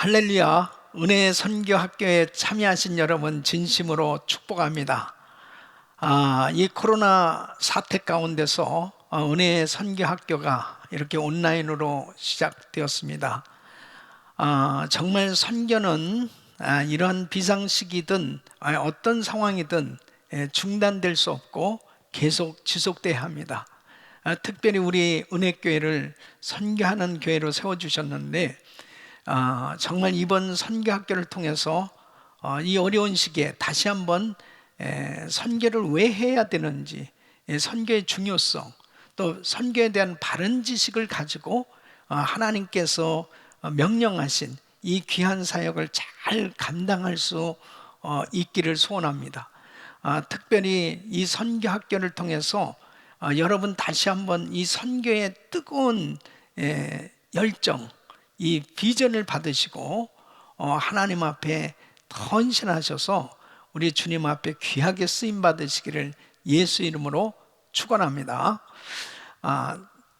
할렐루야, 은혜의 선교학교에 참여하신 여러분 진심으로 축복합니다. 이 코로나 사태 가운데서 은혜의 선교학교가 이렇게 온라인으로 시작되었습니다. 정말 선교는 이러한 비상시기든 어떤 상황이든 중단될 수 없고 계속 지속돼야 합니다. 특별히 우리 은혜교회를 선교하는 교회로 세워주셨는데 정말 이번 선교학교를 통해서 이 어려운 시기에 다시 한번 선교를 왜 해야 되는지, 선교의 중요성, 또 선교에 대한 바른 지식을 가지고 하나님께서 명령하신 이 귀한 사역을 잘 감당할 수 있기를 소원합니다. 특별히 이 선교학교를 통해서 여러분 다시 한번 이 선교의 뜨거운 열정, 이 비전을 받으시고 하나님 앞에 헌신하셔서 우리 주님 앞에 귀하게 쓰임 받으시기를 예수 이름으로 축원합니다.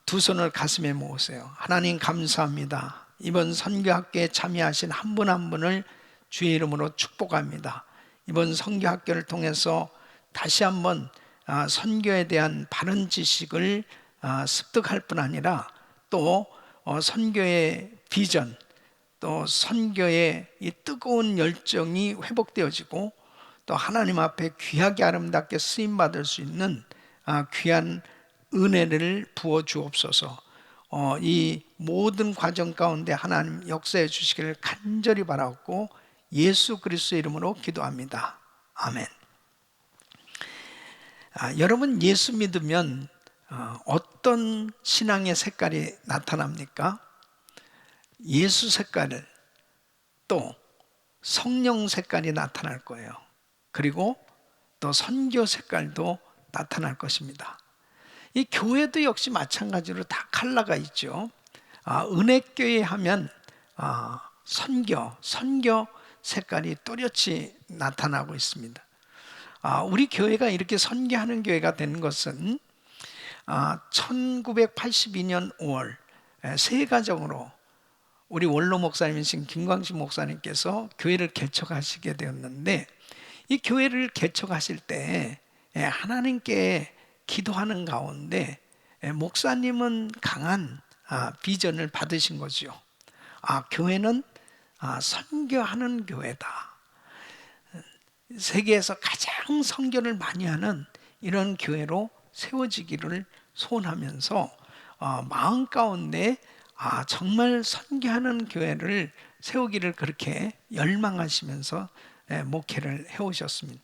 두 손을 가슴에 모으세요. 하나님 감사합니다. 이번 선교학교에 참여하신 한 분 한 분을 주의 이름으로 축복합니다. 이번 선교학교를 통해서 다시 한번 선교에 대한 바른 지식을 습득할 뿐 아니라 또 선교의 비전, 또 선교의 이 뜨거운 열정이 회복되어지고 또 하나님 앞에 귀하게 아름답게 쓰임받을 수 있는 귀한 은혜를 부어 주옵소서. 이 모든 과정 가운데 하나님 역사해 주시기를 간절히 바라고 예수 그리스도의 이름으로 기도합니다. 아멘. 여러분, 예수 믿으면 어떤 신앙의 색깔이 나타납니까? 예수 색깔을, 또 성령 색깔이 나타날 거예요. 그리고 또 선교 색깔도 나타날 것입니다. 이 교회도 역시 마찬가지로 다 컬러가 있죠. 은혜교회 하면 선교 색깔이 또렷이 나타나고 있습니다. 우리 교회가 이렇게 선교하는 교회가 된 것은 1982년 5월 새 가정으로 우리 원로 목사님이신 김광식 목사님께서 교회를 개척하시게 되었는데, 이 교회를 개척하실 때 하나님께 기도하는 가운데 목사님은 강한 비전을 받으신 거죠. 교회는 선교하는 교회다. 세계에서 가장 선교를 많이 하는 이런 교회로 세워지기를 소원하면서 마음 가운데 정말 선교하는 교회를 세우기를 그렇게 열망하시면서 목회를 해오셨습니다.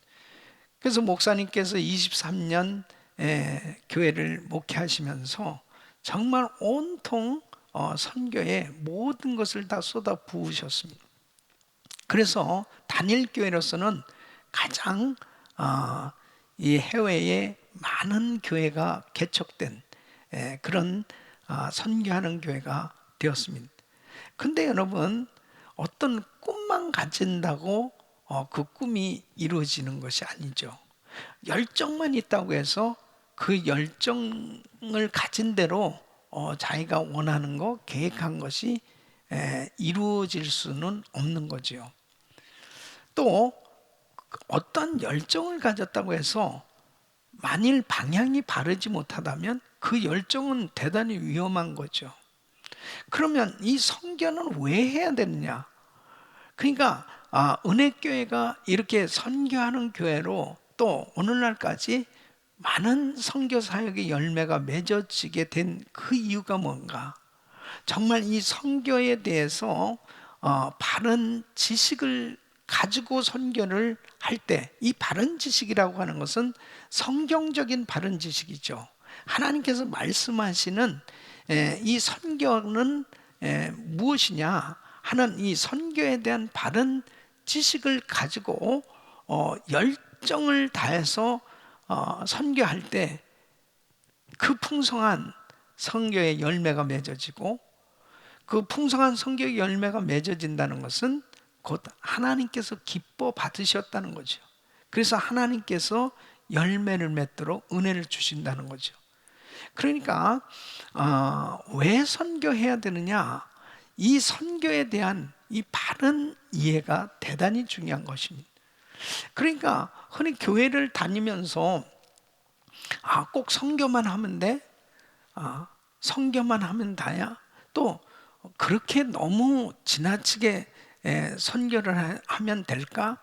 그래서 목사님께서 23년 교회를 목회하시면서 정말 온통 선교에 모든 것을 다 쏟아 부으셨습니다. 그래서 단일교회로서는 가장 이 해외에 많은 교회가 개척된 그런 선교하는 교회가 되었습니다. 근데 여러분, 어떤 꿈만 가진다고 그 꿈이 이루어지는 것이 아니죠. 열정만 있다고 해서 그 열정을 가진 대로 자기가 원하는 거, 계획한 것이 이루어질 수는 없는 거죠. 또 어떤 열정을 가졌다고 해서 만일 방향이 바르지 못하다면 그 열정은 대단히 위험한 거죠. 그러면 이 선교는 왜 해야 되느냐? 그러니까 은혜교회가 이렇게 선교하는 교회로 또 오늘날까지 많은 선교 사역의 열매가 맺어지게 된 그 이유가 뭔가? 정말 이 선교에 대해서 바른 지식을 가지고 선교를 할 때, 이 바른 지식이라고 하는 것은 성경적인 바른 지식이죠. 하나님께서 말씀하시는 이 선교는 무엇이냐 하는 이 선교에 대한 바른 지식을 가지고 열정을 다해서 선교할 때 그 풍성한 선교의 열매가 맺어지고, 그 풍성한 선교의 열매가 맺어진다는 것은 곧 하나님께서 기뻐 받으셨다는 거죠. 그래서 하나님께서 열매를 맺도록 은혜를 주신다는 거죠. 그러니까 왜 선교해야 되느냐? 이 선교에 대한 이 바른 이해가 대단히 중요한 것입니다. 그러니까 흔히 교회를 다니면서 꼭 성교만 하면 돼? 성교만 하면 다야? 또 그렇게 너무 지나치게 선교를 하면 될까?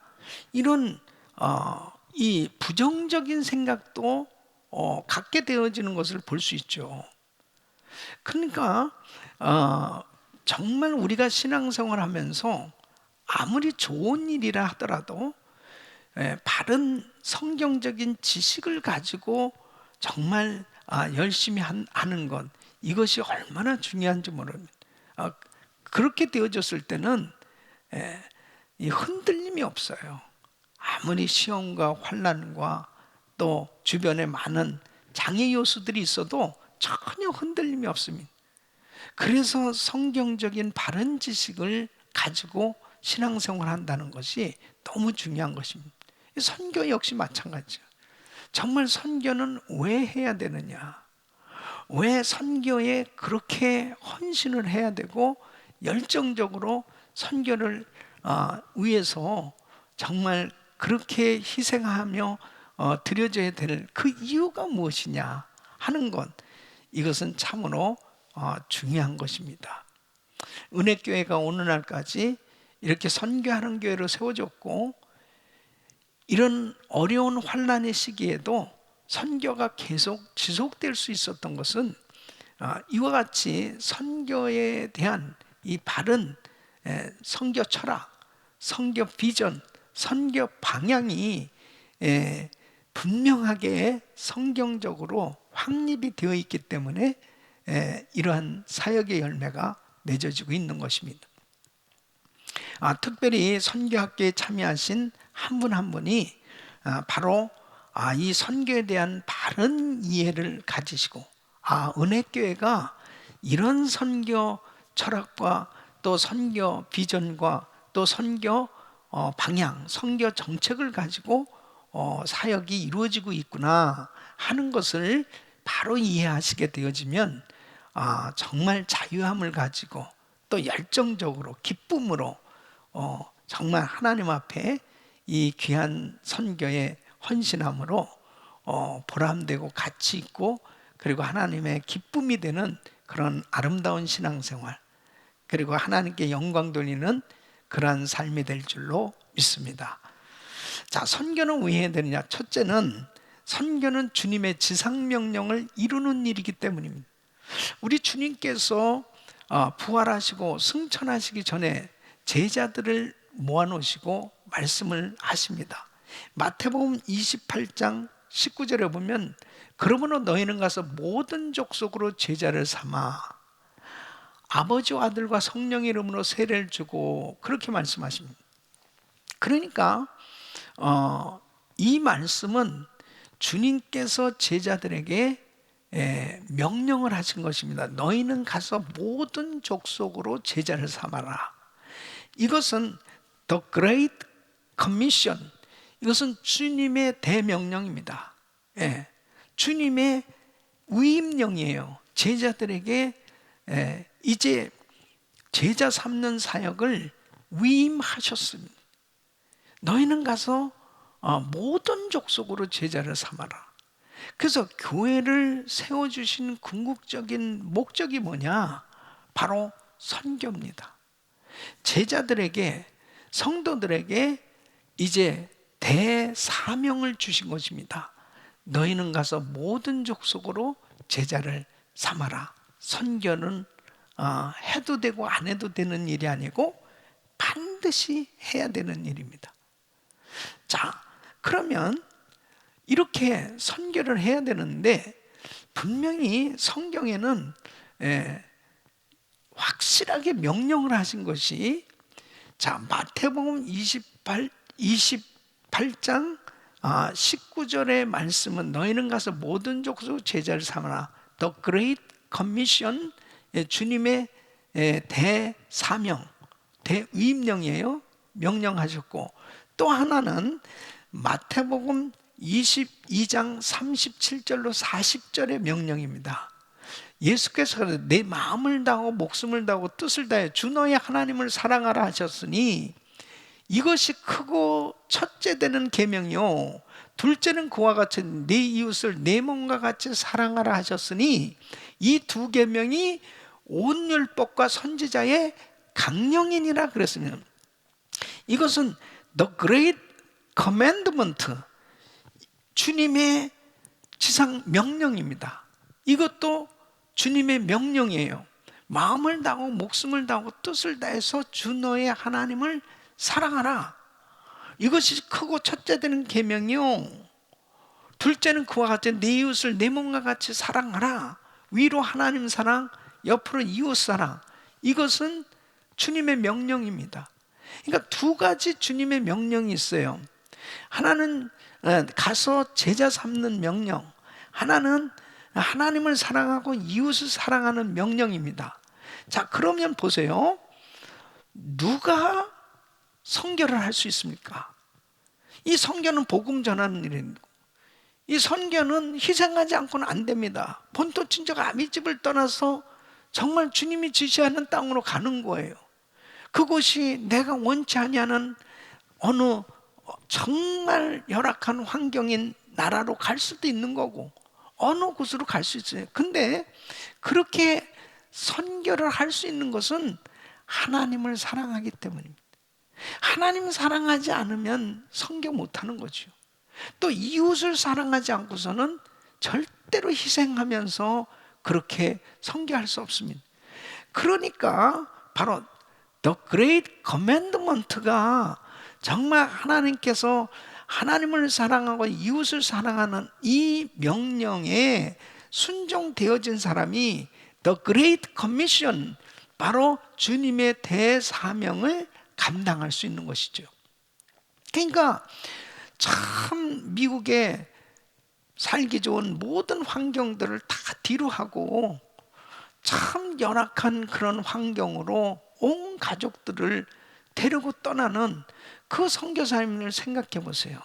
이런 이 부정적인 생각도 갖게 되어지는 것을 볼 수 있죠. 그러니까 정말 우리가 신앙생활하면서 아무리 좋은 일이라 하더라도 바른 성경적인 지식을 가지고 정말 열심히 하는 것, 이것이 얼마나 중요한지 모릅니다. 그렇게 되어졌을 때는 이 흔들림이 없어요. 아무리 시험과 환난과 또 주변에 많은 장애 요소들이 있어도 전혀 흔들림이 없습니다. 그래서 성경적인 바른 지식을 가지고 신앙생활을 한다는 것이 너무 중요한 것입니다. 선교 역시 마찬가지죠. 정말 선교는 왜 해야 되느냐? 왜 선교에 그렇게 헌신을 해야 되고 열정적으로 선교를 위해서 정말 그렇게 희생하며 드려져야 될 그 이유가 무엇이냐 하는 것, 이것은 참으로 중요한 것입니다. 은혜교회가 오늘날까지 이렇게 선교하는 교회로 세워졌고, 이런 어려운 환난의 시기에도 선교가 계속 지속될 수 있었던 것은 이와 같이 선교에 대한 이 바른 선교 철학, 선교 비전, 선교 방향이 분명하게 성경적으로 확립이 되어 있기 때문에 이러한 사역의 열매가 맺어지고 있는 것입니다. 특별히 선교학교에 참여하신 한 분 한 분이 바로 이 선교에 대한 바른 이해를 가지시고, 은혜교회가 이런 선교 철학과 또 선교 비전과 또 선교 방향, 선교 정책을 가지고 사역이 이루어지고 있구나 하는 것을 바로 이해하시게 되어지면 정말 자유함을 가지고 또 열정적으로 기쁨으로 정말 하나님 앞에 이 귀한 선교에 헌신함으로 보람되고 가치 있고, 그리고 하나님의 기쁨이 되는 그런 아름다운 신앙생활, 그리고 하나님께 영광 돌리는 그러한 삶이 될 줄로 믿습니다. 자, 선교는 왜 해야 되느냐? 첫째는 선교는 주님의 지상명령을 이루는 일이기 때문입니다. 우리 주님께서 부활하시고 승천하시기 전에 제자들을 모아놓으시고 말씀을 하십니다. 마태복음 28장 19절에 보면, 그러므로 너희는 가서 모든 족속으로 제자를 삼아 아버지와 아들과 성령의 이름으로 세례를 주고, 그렇게 말씀하십니다. 그러니까 이 말씀은 주님께서 제자들에게 명령을 하신 것입니다. 너희는 가서 모든 족속으로 제자를 삼아라. 이것은 The Great Commission, 이것은 주님의 대명령입니다. 주님의 위임령이에요. 제자들에게 이제 제자 삼는 사역을 위임하셨습니다. 너희는 가서 모든 족속으로 제자를 삼아라. 그래서 교회를 세워주신 궁극적인 목적이 뭐냐? 바로 선교입니다. 제자들에게, 성도들에게 이제 대사명을 주신 것입니다. 너희는 가서 모든 족속으로 제자를 삼아라. 선교는 해도 되고 안 해도 되는 일이 아니고 반드시 해야 되는 일입니다. 자, 그러면 이렇게 선교를 해야 되는데, 분명히 성경에는 확실하게 명령을 하신 것이, 자, 마태복음 28장 19절의 말씀은 너희는 가서 모든 족속 제자를 삼아라. The Great Commission, 주님의 대사명, 대위임령이에요. 명령하셨고, 또 하나는 마태복음 22장 37절로 40절의 명령입니다. 예수께서 내 마음을 다하고 목숨을 다하고 뜻을 다해 주 너의 하나님을 사랑하라 하셨으니 이것이 크고 첫째 되는 계명이요 둘째는 그와 같이 내 이웃을 내 몸과 같이 사랑하라 하셨으니 이 두 계명이 온 율법과 선지자의 강령이니라 그랬으면, 이것은 The Great Commandment, 주님의 지상 명령입니다. 이것도 주님의 명령이에요. 마음을 다하고 목숨을 다하고 뜻을 다해서 주 너의 하나님을 사랑하라. 이것이 크고 첫째 되는 계명이요 둘째는 그와 같이 내 이웃을 내 몸과 같이 사랑하라. 위로 하나님 사랑, 옆으로 이웃 사랑. 이것은 주님의 명령입니다. 그러니까 두 가지 주님의 명령이 있어요. 하나는 가서 제자 삼는 명령, 하나는 하나님을 사랑하고 이웃을 사랑하는 명령입니다. 자, 그러면 보세요. 누가 선교를 할 수 있습니까? 이 선교는 복음 전하는 일입니다. 이 선교는 희생하지 않고는 안 됩니다. 본토 친척 아비집을 떠나서 정말 주님이 지시하는 땅으로 가는 거예요. 그곳이 내가 원치 아니하는 어느 정말 열악한 환경인 나라로 갈 수도 있는 거고 어느 곳으로 갈 수 있어요. 근데 그렇게 선교를 할 수 있는 것은 하나님을 사랑하기 때문입니다. 하나님 사랑하지 않으면 선교 못하는 거죠. 또 이웃을 사랑하지 않고서는 절대로 희생하면서 그렇게 선교할 수 없습니다. 그러니까 바로 The Great Commandment가 정말 하나님께서 하나님을 사랑하고 이웃을 사랑하는 이 명령에 순종되어진 사람이 The Great Commission, 바로 주님의 대사명을 감당할 수 있는 것이죠. 그러니까 참 미국에 살기 좋은 모든 환경들을 다 뒤로 하고 참 열악한 그런 환경으로 온 가족들을 데리고 떠나는 그 선교사님을 생각해 보세요.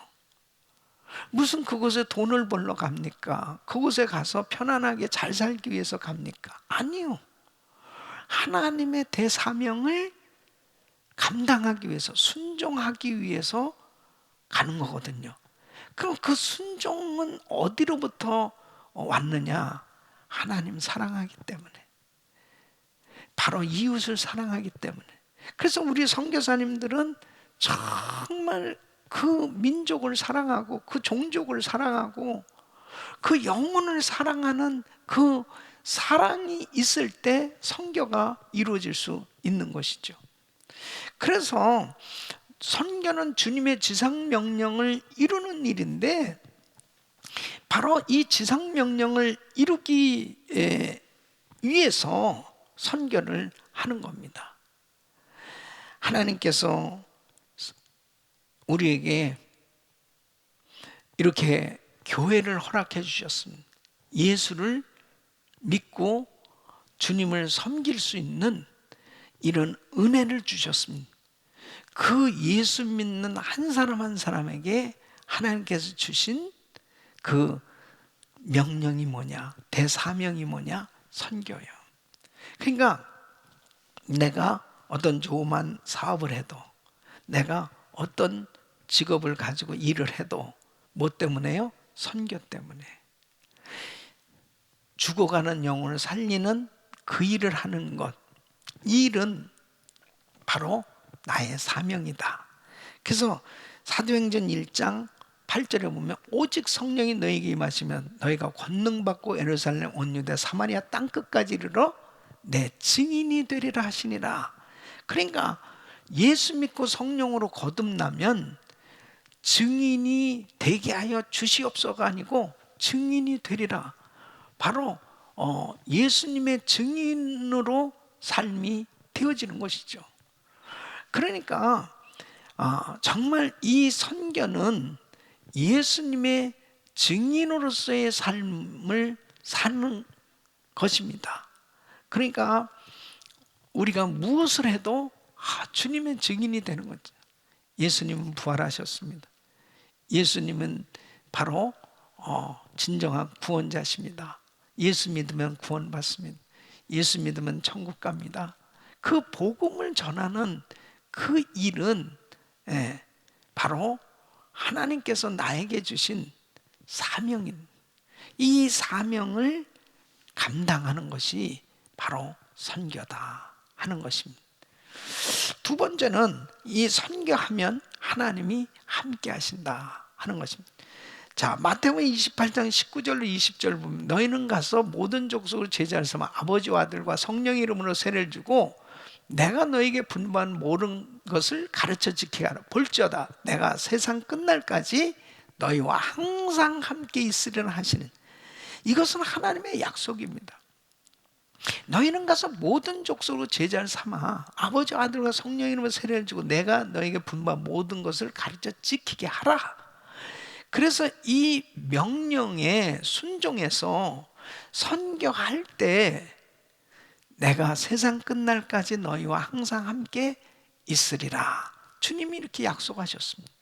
무슨 그곳에 돈을 벌러 갑니까? 그곳에 가서 편안하게 잘 살기 위해서 갑니까? 아니요. 하나님의 대사명을 감당하기 위해서, 순종하기 위해서 가는 거거든요. 그럼 그 순종은 어디로부터 왔느냐? 하나님 사랑하기 때문에, 바로 이웃을 사랑하기 때문에. 그래서 우리 선교사님들은 정말 그 민족을 사랑하고 그 종족을 사랑하고 그 영혼을 사랑하는 그 사랑이 있을 때 선교가 이루어질 수 있는 것이죠. 그래서 선교는 주님의 지상명령을 이루는 일인데, 바로 이 지상명령을 이루기 위해서 선교를 하는 겁니다. 하나님께서 우리에게 이렇게 교회를 허락해 주셨습니다. 예수를 믿고 주님을 섬길 수 있는 이런 은혜를 주셨습니다. 그 예수 믿는 한 사람 한 사람에게 하나님께서 주신 그 명령이 뭐냐? 대사명이 뭐냐? 선교예요. 그러니까 내가 어떤 조그만 사업을 해도, 내가 어떤 직업을 가지고 일을 해도 뭐 때문에요? 선교 때문에. 죽어가는 영혼을 살리는 그 일을 하는 것, 이 일은 바로 나의 사명이다. 그래서 사도행전 1장 8절에 보면 오직 성령이 너희에게 임하시면 너희가 권능받고 예루살렘 온 유대 사마리아 땅끝까지 이르러 내 증인이 되리라 하시니라. 그러니까 예수 믿고 성령으로 거듭나면 증인이 되게 하여 주시옵소가 아니고 증인이 되리라. 바로 예수님의 증인으로 삶이 되어지는 것이죠. 그러니까 정말 이 선교는 예수님의 증인으로서의 삶을 사는 것입니다. 그러니까 우리가 무엇을 해도 주님의 증인이 되는 거죠. 예수님은 부활하셨습니다. 예수님은 바로 진정한 구원자십니다. 예수 믿으면 구원받습니다. 예수 믿으면 천국 갑니다. 그 복음을 전하는 그 일은 바로 하나님께서 나에게 주신 사명인, 이 사명을 감당하는 것이 바로 선교다 하는 것입니다. 두 번째는 이 선교하면 하나님이 함께 하신다 하는 것입니다. 자, 마태복음 28장 19절로 20절 보면 너희는 가서 모든 족속으로 제자를 삼아 아버지와 아들과 성령의 이름으로 세례를 주고 내가 너에게 분부한 모든 것을 가르쳐 지키게 하라. 볼지어다 내가 세상 끝날까지 너희와 항상 함께 있으리라 하시는, 이것은 하나님의 약속입니다. 너희는 가서 모든 족속으로 제자를 삼아 아버지와 아들과 성령의 이름으로 세례를 주고 내가 너에게 분부한 모든 것을 가르쳐 지키게 하라. 그래서 이 명령에 순종해서 선교할 때 내가 세상 끝날까지 너희와 항상 함께 있으리라. 주님이 이렇게 약속하셨습니다.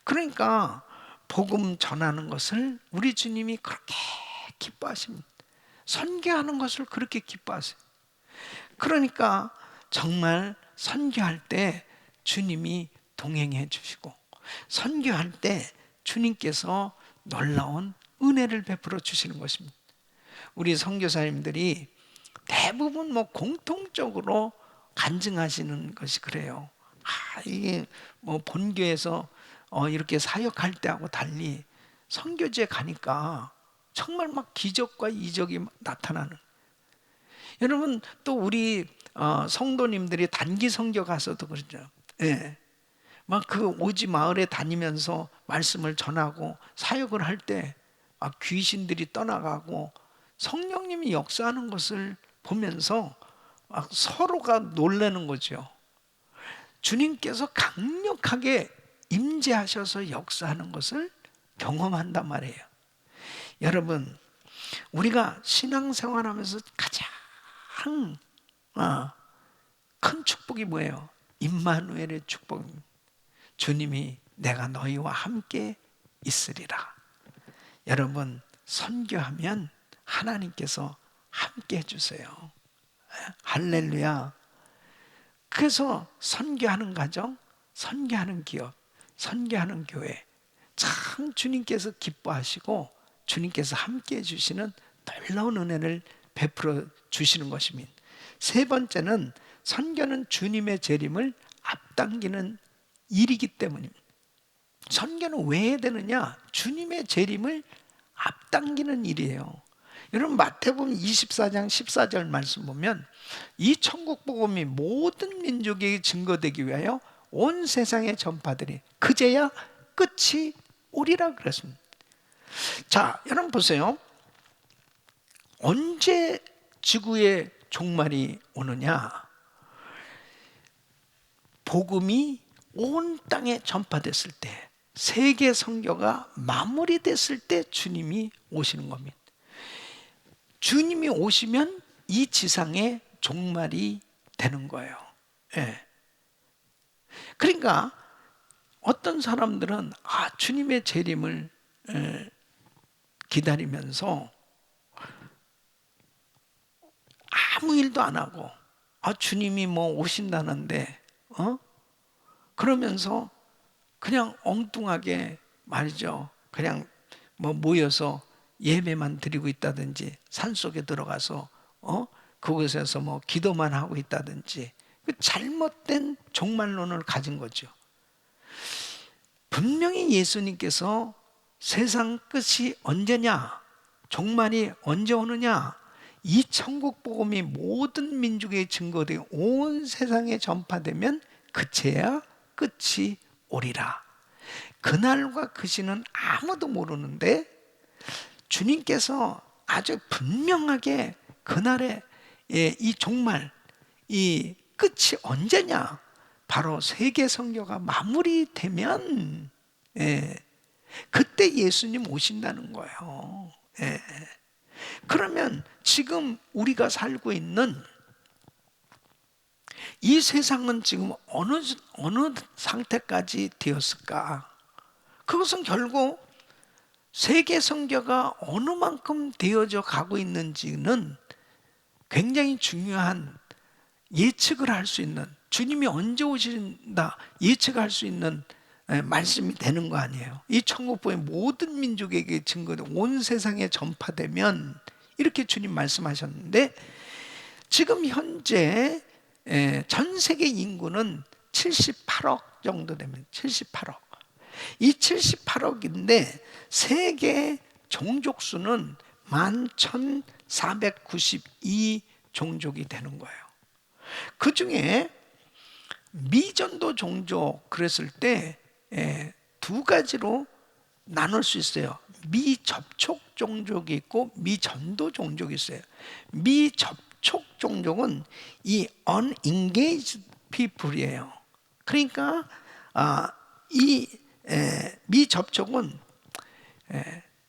그러니까 복음 전하는 것을 우리 주님이 그렇게 기뻐하십니다. 선교하는 것을 그렇게 기뻐하세요. 그러니까 정말 선교할 때 주님이 동행해 주시고 선교할 때 주님께서 놀라운 은혜를 베풀어 주시는 것입니다. 우리 선교사님들이 대부분 공통적으로 간증하시는 것이 그래요. 이게 본교에서 이렇게 사역할 때하고 달리 선교지에 가니까 정말 기적과 이적이 나타나는. 여러분 또 우리 성도님들이 단기 선교 가서도 그러죠. 그 오지 마을에 다니면서 말씀을 전하고 사역을 할 때 귀신들이 떠나가고 성령님이 역사하는 것을 보면서 서로가 놀라는 거죠. 주님께서 강력하게 임재하셔서 역사하는 것을 경험한단 말이에요. 여러분 우리가 신앙생활하면서 가장 큰 축복이 뭐예요? 임마누엘의 축복입니다. 주님이 내가 너희와 함께 있으리라. 여러분 선교하면 하나님께서 함께 해주세요. 할렐루야. 그래서 선교하는 가정, 선교하는 기업, 선교하는 교회 참 주님께서 기뻐하시고 주님께서 함께 해주시는 놀라운 은혜를 베풀어 주시는 것입니다. 세 번째는 선교는 주님의 재림을 앞당기는 일이기 때문입니다. 선교는 왜 해야 되느냐? 주님의 재림을 앞당기는 일이에요. 여러분 마태복음 24장 14절 말씀 보면 이 천국 복음이 모든 민족에게 증거되기 위하여 온 세상에 전파되리 그제야 끝이 오리라 그랬습니다. 자, 여러분 보세요. 언제 지구의 종말이 오느냐? 복음이 온 땅에 전파됐을 때, 세계 선교가 마무리됐을 때 주님이 오시는 겁니다. 주님이 오시면 이 지상의 종말이 되는 거예요. 그러니까 어떤 사람들은 주님의 재림을 기다리면서 아무 일도 안 하고 주님이 오신다는데 그러면서 그냥 엉뚱하게 말이죠. 그냥 모여서 예배만 드리고 있다든지 산속에 들어가서 그곳에서 기도만 하고 있다든지 잘못된 종말론을 가진 거죠. 분명히 예수님께서 세상 끝이 언제냐, 종말이 언제 오느냐, 이 천국 복음이 모든 민족에 증거되고 온 세상에 전파되면 그제야 끝이 오리라. 그날과 그 시는 아무도 모르는데 주님께서 아주 분명하게 그날의 이 종말, 이 끝이 언제냐? 바로 세계 선교가 마무리되면 그때 예수님 오신다는 거예요. 그러면 지금 우리가 살고 있는 이 세상은 지금 어느 상태까지 되었을까? 그것은 결국 세계 선교가 어느 만큼 되어져 가고 있는지는 굉장히 중요한 예측을 할 수 있는, 주님이 언제 오신다 예측할 수 있는 말씀이 되는 거 아니에요. 이 천국보의 모든 민족에게 증거돼 온 세상에 전파되면, 이렇게 주님 말씀하셨는데, 지금 현재 전 세계 인구는 78억 정도 됩니다. 78억. 이 78억인데 세계 종족 수는 11,492 종족이 되는 거예요. 그 중에 미전도 종족 그랬을 때 두 가지로 나눌 수 있어요. 미접촉 종족이 있고 미전도 종족이 있어요. 미접촉 종족은 이 unengaged people이에요. 그러니까 이 미접촉은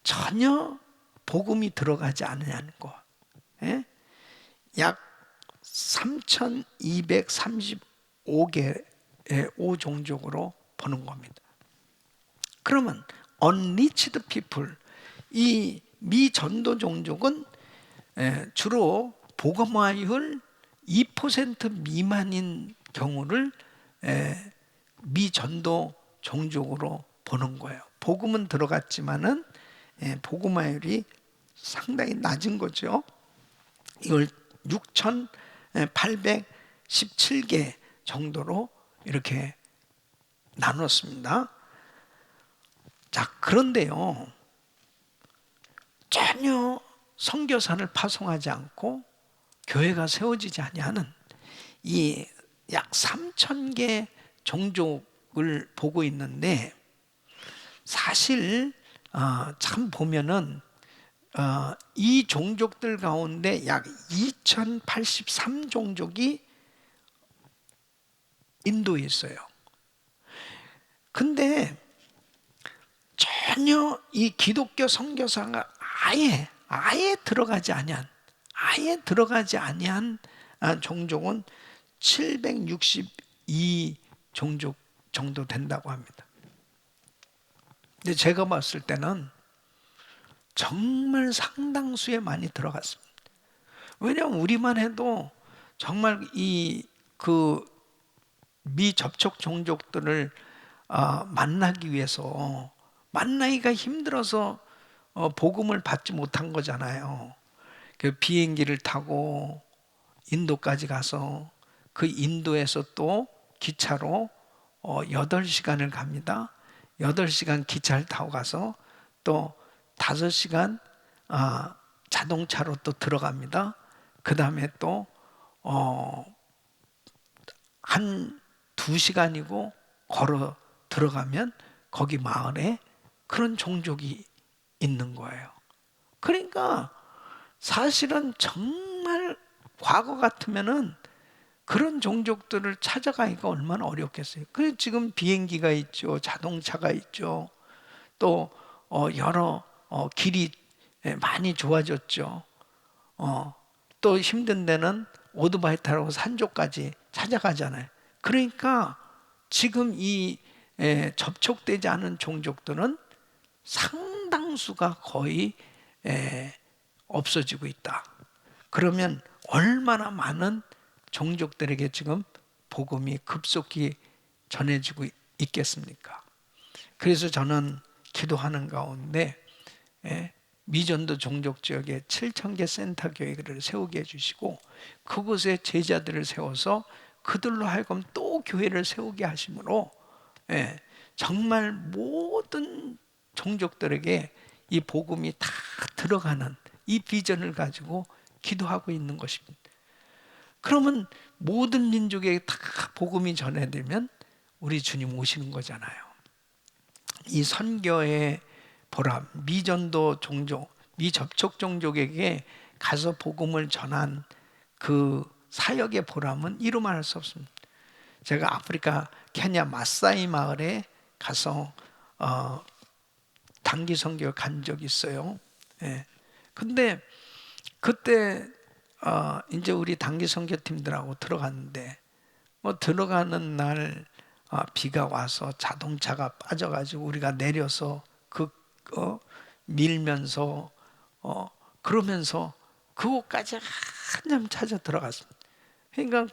전혀 복음이 들어가지 않느냐는 거. 약 3,235개의 5종족으로 보는 겁니다. 그러면 unreached people, 이 미전도 종족은 주로 복음화율 2% 미만인 경우를 미전도 종족으로 보는 거예요. 복음은 들어갔지만은 복음화율이 상당히 낮은 거죠. 이걸 6,817개 정도로 이렇게 나눴습니다. 자, 그런데요, 전혀 선교사를 파송하지 않고 교회가 세워지지 아니하는 이 약 3,000개 종족을 보고 있는데, 사실 참 보면은 이 종족들 가운데 약 2,083종족이 인도에 있어요. 근데 전혀 이 기독교 선교사가 아예 들어가지 아니한 종족은 762 종족 정도 된다고 합니다. 근데 제가 봤을 때는 정말 상당수에 많이 들어갔습니다. 왜냐하면 우리만 해도 정말 그 미접촉 종족들을 만나기 위해서, 만나기가 힘들어서 복음을 받지 못한 거잖아요. 그 비행기를 타고 인도까지 가서 그 인도에서 또 기차로 8시간을 갑니다. 8시간 기차를 타고 가서 또 5시간 자동차로 또 들어갑니다. 그 다음에 또 한 2시간이고 걸어 들어가면 거기 마을에 그런 종족이 있는 거예요. 그러니까 사실은 정말 과거 같으면은 그런 종족들을 찾아가기가 얼마나 어렵겠어요. 그래서 지금 비행기가 있죠, 자동차가 있죠, 또 여러 길이 많이 좋아졌죠. 또 힘든 데는 오토바이 타고 산쪽까지 찾아가잖아요. 그러니까 지금 이 접촉되지 않은 종족들은 상당수가 거의 없어지고 있다. 그러면 얼마나 많은 종족들에게 지금 복음이 급속히 전해지고 있겠습니까? 그래서 저는 기도하는 가운데 미전도 종족 지역에 7,000개 센터 교회를 세우게 해주시고, 그곳에 제자들을 세워서 그들로 하여금 또 교회를 세우게 하심으로 정말 모든 종족들에게 이 복음이 다 들어가는 이 비전을 가지고 기도하고 있는 것입니다. 그러면 모든 민족에게 다 복음이 전해되면 우리 주님 오시는 거잖아요. 이 선교의 보람, 미전도 종족, 미접촉 종족에게 가서 복음을 전한 그 사역의 보람은 이루 말할 수 없습니다. 제가 아프리카 케냐 마사이 마을에 가서 단기 선교 간 적이 있어요. 근데 그때 이제 우리 단기 선교팀들하고 들어갔는데, 들어가는 날 비가 와서 자동차가 빠져가지고 우리가 내려서 그 밀면서 그러면서 그곳까지 한참 찾아 들어갔습니다. 그러니까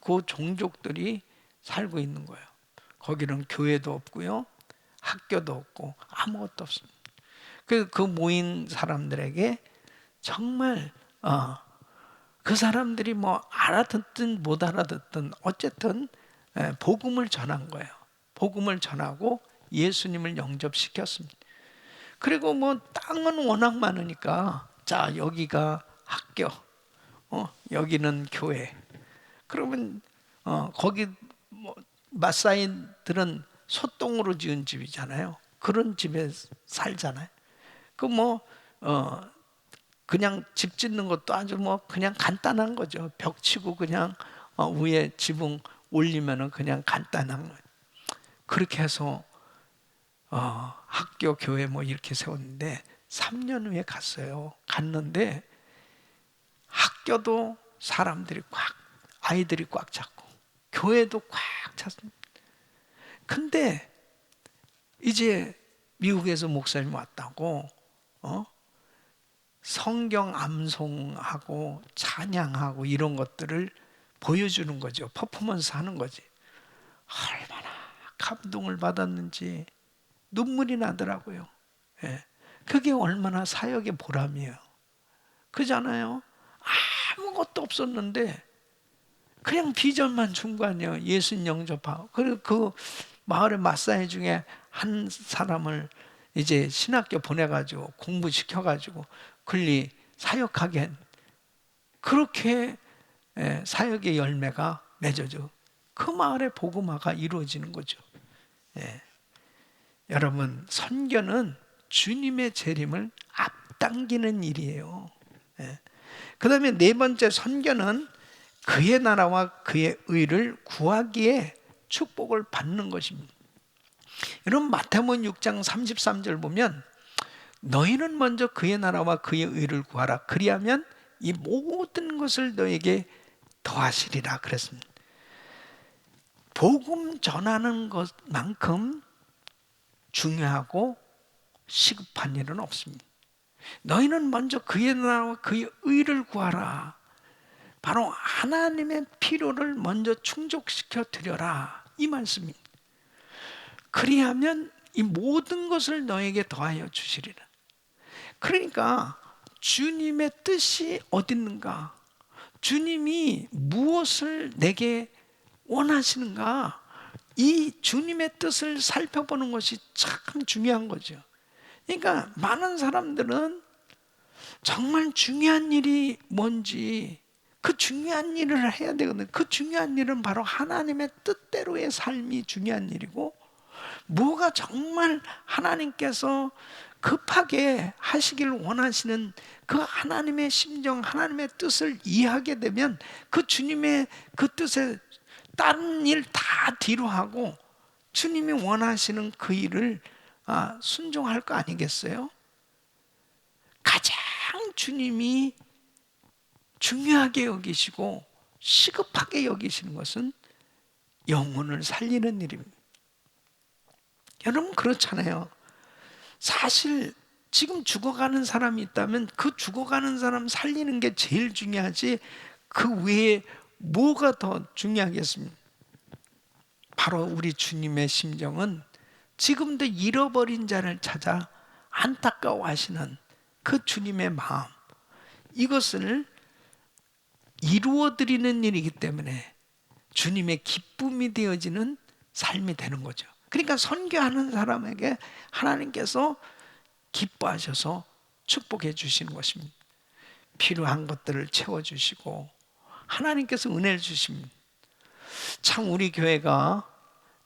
그 종족들이 살고 있는 거예요. 거기는 교회도 없고요, 학교도 없고 아무것도 없습니다. 그 모인 사람들에게 정말 그 사람들이 뭐 알아듣든 못 알아듣든 어쨌든 복음을 전한 거예요. 복음을 전하고 예수님을 영접시켰습니다. 그리고 뭐 땅은 워낙 많으니까 자, 여기가 학교, 여기는 교회. 그러면 거기 뭐 마사이들은 소똥으로 지은 집이잖아요. 그런 집에 살잖아요. 그 뭐 그냥 집 짓는 것도 아주 뭐 그냥 간단한 거죠. 벽 치고 그냥 위에 지붕 올리면은 그냥 간단한 거예요. 그렇게 해서 학교, 교회 뭐 이렇게 세웠는데 3년 후에 갔어요. 갔는데 학교도 사람들이 아이들이 꽉 찼고 교회도 꽉 찼습니다. 근데 이제 미국에서 목사님 왔다고 성경 암송하고 찬양하고 이런 것들을 보여주는 거죠. 퍼포먼스 하는 거지. 얼마나 감동을 받았는지 눈물이 나더라고요. 예. 그게 얼마나 사역의 보람이에요. 그잖아요. 아무것도 없었는데 그냥 비전만 준 거 아니에요. 예수님 영접하고. 그리고 그 마을의 마사이 중에 한 사람을 이제 신학교 보내가지고 공부시켜가지고 글리 사역하게 한, 그렇게 사역의 열매가 맺어져 그 마을의 복음화가 이루어지는 거죠. 여러분, 선교는 주님의 재림을 앞당기는 일이에요. 그 다음에 네 번째, 선교는 그의 나라와 그의 의를 구하기에 축복을 받는 것입니다. 여러분, 마태복음 6장 33절 보면 너희는 먼저 그의 나라와 그의 의를 구하라. 그리하면 이 모든 것을 너에게 더하시리라 그랬습니다. 복음 전하는 것만큼 중요하고 시급한 일은 없습니다. 너희는 먼저 그의 나라와 그의 의를 구하라. 바로 하나님의 필요를 먼저 충족시켜 드려라, 이 말씀입니다. 그리하면 이 모든 것을 너에게 더하여 주시리라. 그러니까 주님의 뜻이 어디 있는가? 주님이 무엇을 내게 원하시는가? 이 주님의 뜻을 살펴보는 것이 참 중요한 거죠. 그러니까 많은 사람들은 정말 중요한 일이 뭔지 그 중요한 일을 해야 되거든요. 그 중요한 일은 바로 하나님의 뜻대로의 삶이 중요한 일이고, 뭐가 정말 하나님께서 급하게 하시길 원하시는 그 하나님의 심정, 하나님의 뜻을 이해하게 되면 그 주님의 그 뜻에 다른 일 다 뒤로 하고 주님이 원하시는 그 일을 순종할 거 아니겠어요? 가장 주님이 중요하게 여기시고 시급하게 여기시는 것은 영혼을 살리는 일입니다. 여러분, 그렇잖아요. 사실 지금 죽어가는 사람이 있다면 그 죽어가는 사람 살리는 게 제일 중요하지 그 외에 뭐가 더 중요하겠습니까? 바로 우리 주님의 심정은 지금도 잃어버린 자를 찾아 안타까워하시는 그 주님의 마음, 이것을 이루어드리는 일이기 때문에 주님의 기쁨이 되어지는 삶이 되는 거죠. 그러니까 선교하는 사람에게 하나님께서 기뻐하셔서 축복해 주시는 것입니다. 필요한 것들을 채워주시고 하나님께서 은혜를 주십니다. 참 우리 교회가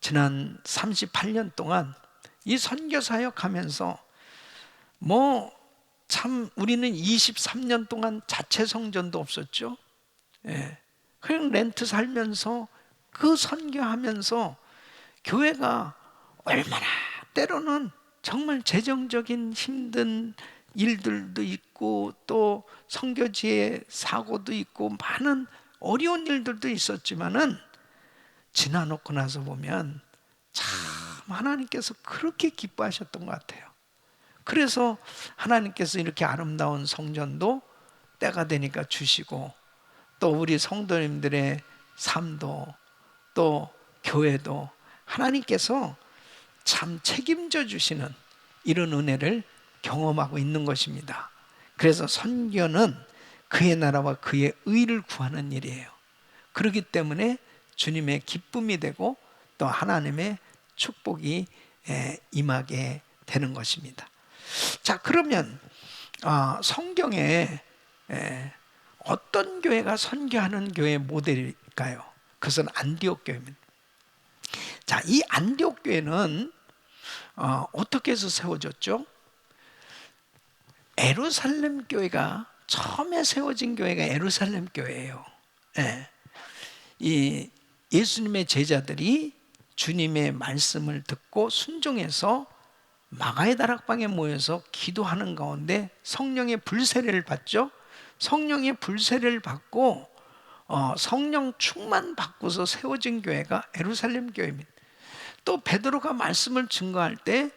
지난 38년 동안 이 선교 사역하면서 참 우리는 23년 동안 자체 성전도 없었죠. 그냥 렌트 살면서 그 선교하면서 교회가 얼마나 때로는 정말 재정적인 힘든 일들도 있고 또 선교지의 사고도 있고 많은 어려운 일들도 있었지만은 지나놓고 나서 보면 참 하나님께서 그렇게 기뻐하셨던 것 같아요. 그래서 하나님께서 이렇게 아름다운 성전도 때가 되니까 주시고, 또 우리 성도님들의 삶도, 또 교회도 하나님께서 참 책임져 주시는 이런 은혜를 경험하고 있는 것입니다. 그래서 선교는 그의 나라와 그의 의를 구하는 일이에요. 그렇기 때문에 주님의 기쁨이 되고 또 하나님의 축복이 임하게 되는 것입니다. 자, 그러면 성경에 어떤 교회가 선교하는 교회의 모델일까요? 그것은 안디옥 교회입니다. 자, 이 안디옥 교회는 어떻게 해서 세워졌죠? 예루살렘 교회가 처음에 세워진 교회가 예루살렘 교회예요. 이 예수님의 제자들이 주님의 말씀을 듣고 순종해서 마가의 다락방에 모여서 기도하는 가운데 성령의 불세례를 받죠. 성령의 불세례를 받고 성령 충만 받고서 세워진 교회가 예루살렘 교회입니다. 또 베드로가 말씀을 증거할 때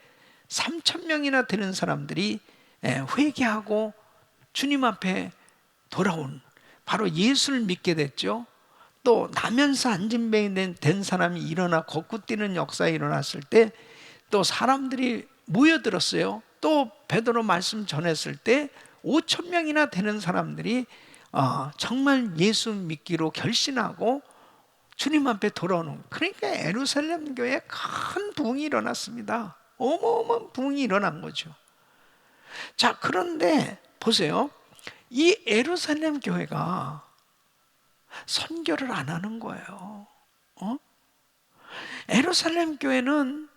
3,000명이나 되는 사람들이 회개하고 주님 앞에 돌아온, 바로 예수를 믿게 됐죠. 또 나면서 안진뱅이 된 사람이 일어나 걷고 뛰는 역사가 일어났을 때 또 사람들이 모여들었어요. 또 베드로 말씀 전했을 때 5,000명이나 되는 사람들이 정말 예수 믿기로 결심하고 주님 앞에 돌아오는, 그러니까 예루살렘 교회에 큰 부흥이 일어났습니다. 어마어마한 부흥이 일어난 거죠. 자, 그런데 보세요. 이 예루살렘 교회가 선교를 안 하는 거예요. 예루살렘 교회는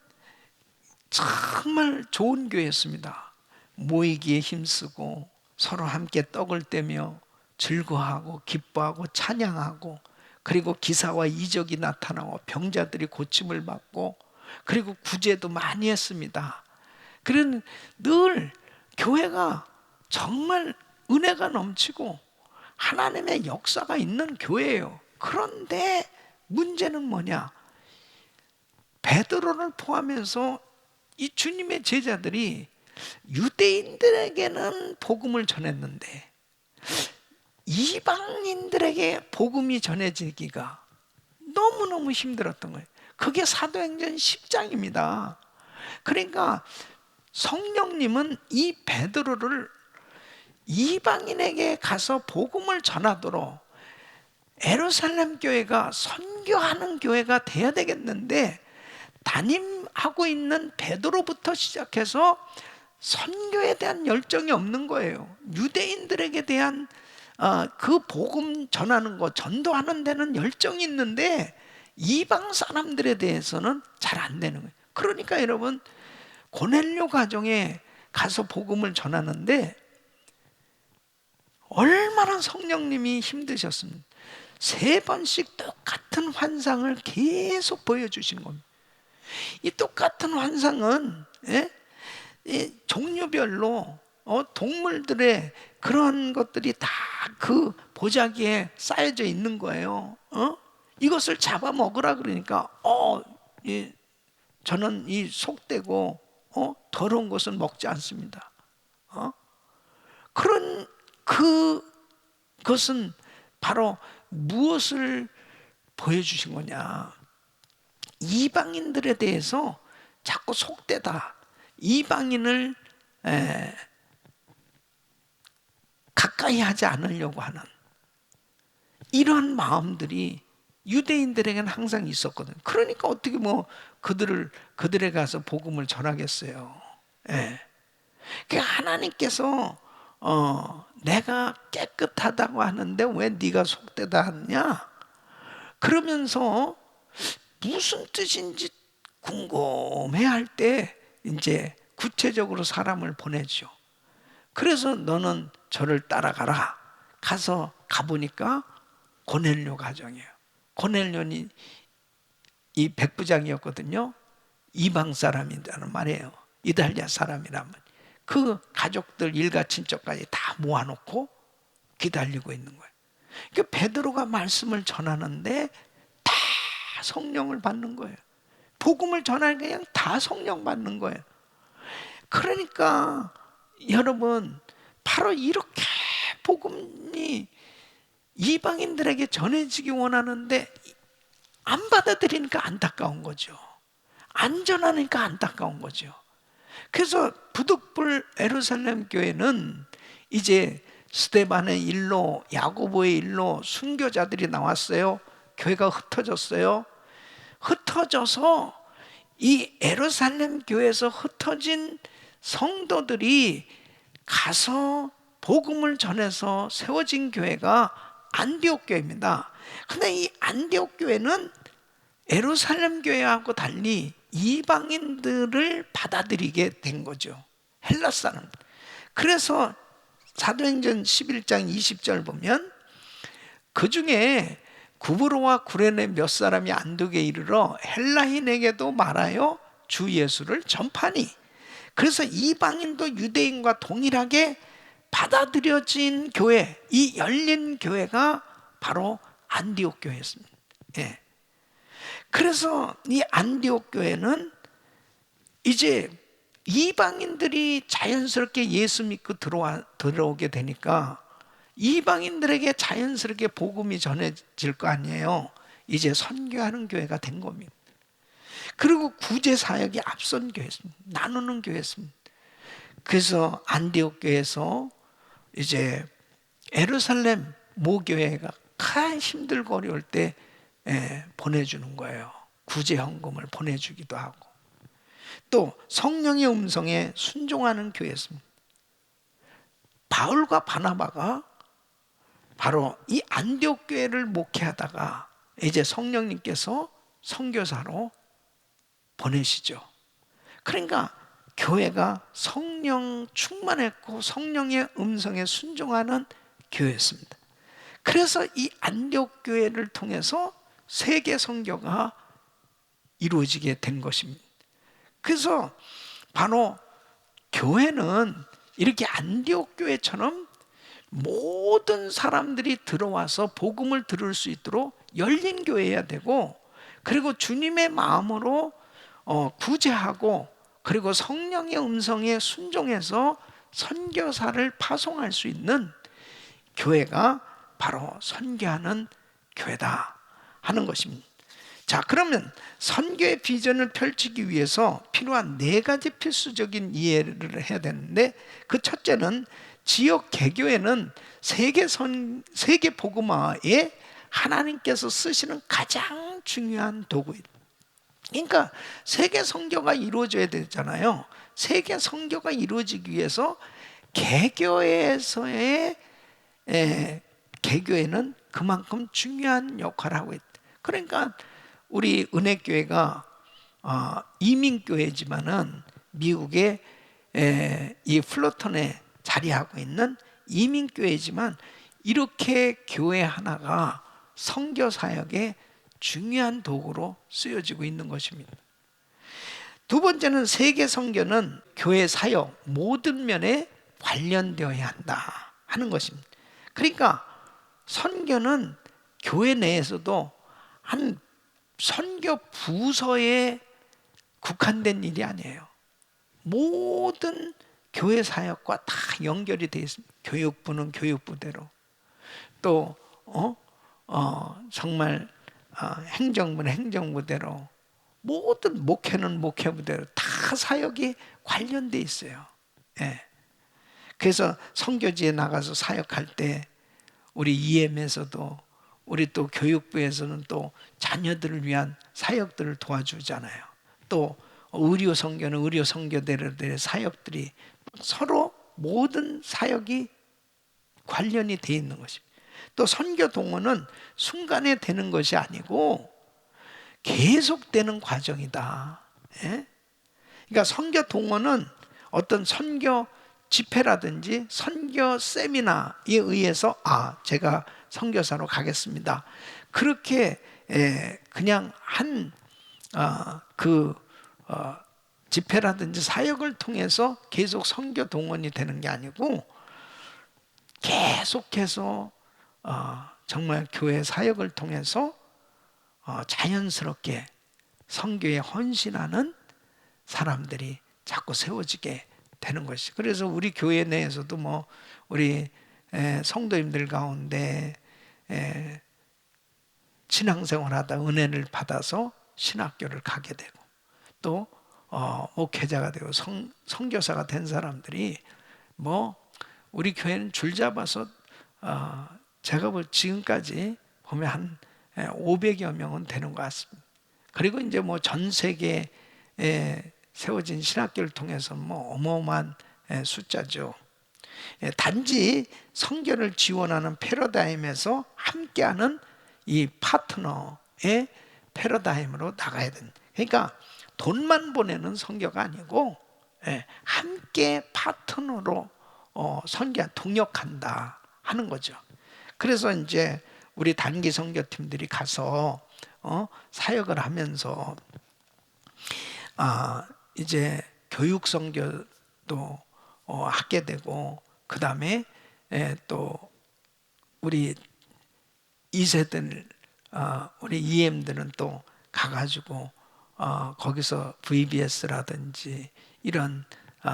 정말 좋은 교회였습니다. 모이기에 힘쓰고 서로 함께 떡을 떼며 즐거워하고 기뻐하고 찬양하고, 그리고 기사와 이적이 나타나고 병자들이 고침을 받고, 그리고 구제도 많이 했습니다. 그런 늘 교회가 정말 은혜가 넘치고 하나님의 역사가 있는 교회예요. 그런데 문제는 뭐냐? 베드로를 포함해서 이 주님의 제자들이 유대인들에게는 복음을 전했는데 이방인들에게 복음이 전해지기가 너무너무 힘들었던 거예요. 그게 사도행전 10장입니다. 그러니까 성령님은 이 베드로를 이방인에게 가서 복음을 전하도록 예루살렘 교회가 선교하는 교회가 돼야 되겠는데, 담임하고 있는 베드로부터 시작해서 선교에 대한 열정이 없는 거예요. 유대인들에게 대한 그 복음 전하는 거, 전도하는 데는 열정이 있는데 이방 사람들에 대해서는 잘 안 되는 거예요. 그러니까 여러분, 고넬료 가정에 가서 복음을 전하는데 얼마나 성령님이 힘드셨습니까? 3번씩 똑같은 환상을 계속 보여주신 겁니다. 이 똑같은 환상은 이 종류별로 동물들의 그런 것들이 다 그 보자기에 쌓여져 있는 거예요. 이것을 잡아먹으라 그러니까 저는 이 속되고 더러운 것은 먹지 않습니다. 그런 그것은 바로 무엇을 보여주신 거냐? 이방인들에 대해서 자꾸 속되다, 이방인을 가까이 하지 않으려고 하는 이러한 마음들이 유대인들에게는 항상 있었거든요. 그러니까 어떻게 그들에 가서 복음을 전하겠어요. 그러니까 하나님께서 내가 깨끗하다고 하는데 왜 네가 속되다 하느냐? 그러면서 무슨 뜻인지 궁금해할 때 이제 구체적으로 사람을 보내죠. 그래서 너는 저를 따라가라. 가보니까 고넬료 가정이에요. 고넬료는 이 백부장이었거든요. 이방 사람이라는 말이에요. 이달리아 사람이란 말. 그 가족들 일가 친척까지 다 모아놓고 기다리고 있는 거예요. 그러니까 베드로가 말씀을 전하는데 다 성령을 받는 거예요. 복음을 전하니까 그냥 다 성령 받는 거예요. 그러니까 여러분, 바로 이렇게 복음이 이방인들에게 전해지기 원하는데 안 받아들이니까 안타까운 거죠. 안 전하니까 안타까운 거죠. 그래서 부득불 예루살렘 교회는 이제 스데반의 일로, 야고보의 일로 순교자들이 나왔어요. 교회가 흩어졌어요. 흩어져서 이 예루살렘 교회에서 흩어진 성도들이 가서 복음을 전해서 세워진 교회가 안디옥 교회입니다. 근데 이 안디옥 교회는 예루살렘 교회하고 달리 이방인들을 받아들이게 된 거죠. 헬라 사람. 그래서 사도행전 11장 20절 보면 그 중에 구브로와 구레네 몇 사람이 안독에 이르러 헬라인에게도 말하여 주 예수를 전파니. 그래서 이방인도 유대인과 동일하게 받아들여진 교회, 이 열린 교회가 바로 안디옥 교회였습니다. 예. 그래서 이 안디옥 교회는 이제 이방인들이 자연스럽게 예수 믿고 들어오게 되니까 이방인들에게 자연스럽게 복음이 전해질 거 아니에요. 이제 선교하는 교회가 된 겁니다. 그리고 구제 사역이 앞선 교회였습니다. 나누는 교회였습니다. 그래서 안디옥 교회에서 이제 예루살렘 모교회가 가장 힘들고 어려울 때 보내주는 거예요. 구제 헌금을 보내주기도 하고, 또 성령의 음성에 순종하는 교회였습니다. 바울과 바나바가 바로 이 안디옥 교회를 목회하다가 이제 성령님께서 선교사로 보내시죠. 그러니까 교회가 성령 충만했고 성령의 음성에 순종하는 교회였습니다. 그래서 이 안디옥 교회를 통해서 세계 선교가 이루어지게 된 것입니다. 그래서 바로 교회는 이렇게 안디옥 교회처럼 모든 사람들이 들어와서 복음을 들을 수 있도록 열린 교회여야 되고, 그리고 주님의 마음으로 구제하고, 그리고 성령의 음성에 순종해서 선교사를 파송할 수 있는 교회가 바로 선교하는 교회다 하는 것입니다. 자, 그러면 선교의 비전을 펼치기 위해서 필요한 4가지 필수적인 이해를 해야 되는데, 그 첫째는 지역 개교회는 세계 복음화에 하나님께서 쓰시는 가장 중요한 도구입니다. 그러니까 세계 선교가 이루어져야 되잖아요. 세계 선교가 이루어지기 위해서 개교회에서의 개교회는 그만큼 중요한 역할을 하고 있다. 그러니까 우리 은혜교회가 이민교회지만은 미국의 이 플로턴에 자리하고 있는 이민교회지만, 이렇게 교회 하나가 선교사역의 중요한 도구로 쓰여지고 있는 것입니다. 두 번째는 세계 선교는 교회 사역 모든 면에 관련되어야 한다 하는 것입니다. 그러니까 선교는 교회 내에서도 한 선교 부서에 국한된 일이 아니에요. 모든 교회 사역과 다 연결이 되어 있습니다. 교육부는 교육부대로, 또 정말 행정부는 행정부대로, 모든 목회는 목회부대로 다 사역이 관련돼 있어요. 예. 그래서 선교지에 나가서 사역할 때 우리 EM에서도, 우리 또 교육부에서는 또 자녀들을 위한 사역들을 도와주잖아요. 또 의료 선교는 의료 선교대로들의 사역들이 서로 모든 사역이 관련이 되어 있는 것입니다. 또 선교 동원은 순간에 되는 것이 아니고 계속되는 과정이다. 예? 그러니까 선교 동원은 어떤 선교 집회라든지 선교 세미나에 의해서 제가 선교사로 가겠습니다, 그렇게 그냥 한 집회라든지 사역을 통해서 계속 선교 동원이 되는 게 아니고, 계속해서 정말 교회 사역을 통해서 자연스럽게 선교에 헌신하는 사람들이 자꾸 세워지게 되는 것이. 그래서 우리 교회 내에서도 뭐 우리 성도님들 가운데 신앙생활하다 은혜를 받아서 신학교를 가게 되고 또 목회자가 되고 선교사가 된 사람들이 뭐 우리 교회는 줄 잡아서 제가 지금까지 보면 한 500여 명은 되는 것 같습니다. 그리고 이제 뭐 전 세계에 세워진 신학교를 통해서 뭐 어마어마한 숫자죠. 단지 선교를 지원하는 패러다임에서 함께하는 이 파트너의 패러다임으로 나가야 된다. 그러니까 돈만 보내는 선교가 아니고 함께 파트너로 선교 동역한다 하는 거죠. 그래서 이제 우리 단기 선교팀들이 가서 사역을 하면서 이제 교육 선교도 하게 되고 그 다음에 또 우리 2세들 우리 EM들은 또 가가지고 거기서 VBS라든지 이런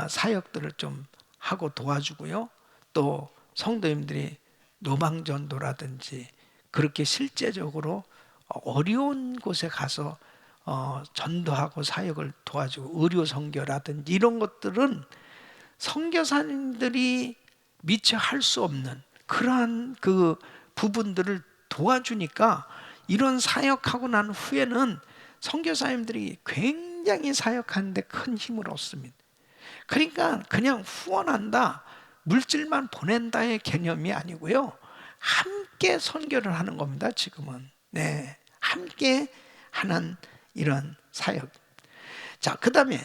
사역들을 좀 하고 도와주고요. 또 성도님들이 노방전도라든지 그렇게 실제적으로 어려운 곳에 가서 전도하고 사역을 도와주고 의료 선교라든지 이런 것들은 선교사님들이 미처 할 수 없는 그러한 그 부분들을 도와주니까 이런 사역하고 난 후에는 선교사님들이 굉장히 사역하는데 큰 힘을 얻습니다. 그러니까 그냥 후원한다, 물질만 보낸다의 개념이 아니고요. 함께 선교를 하는 겁니다. 지금은 함께 하는 이런 사역. 자, 그 다음에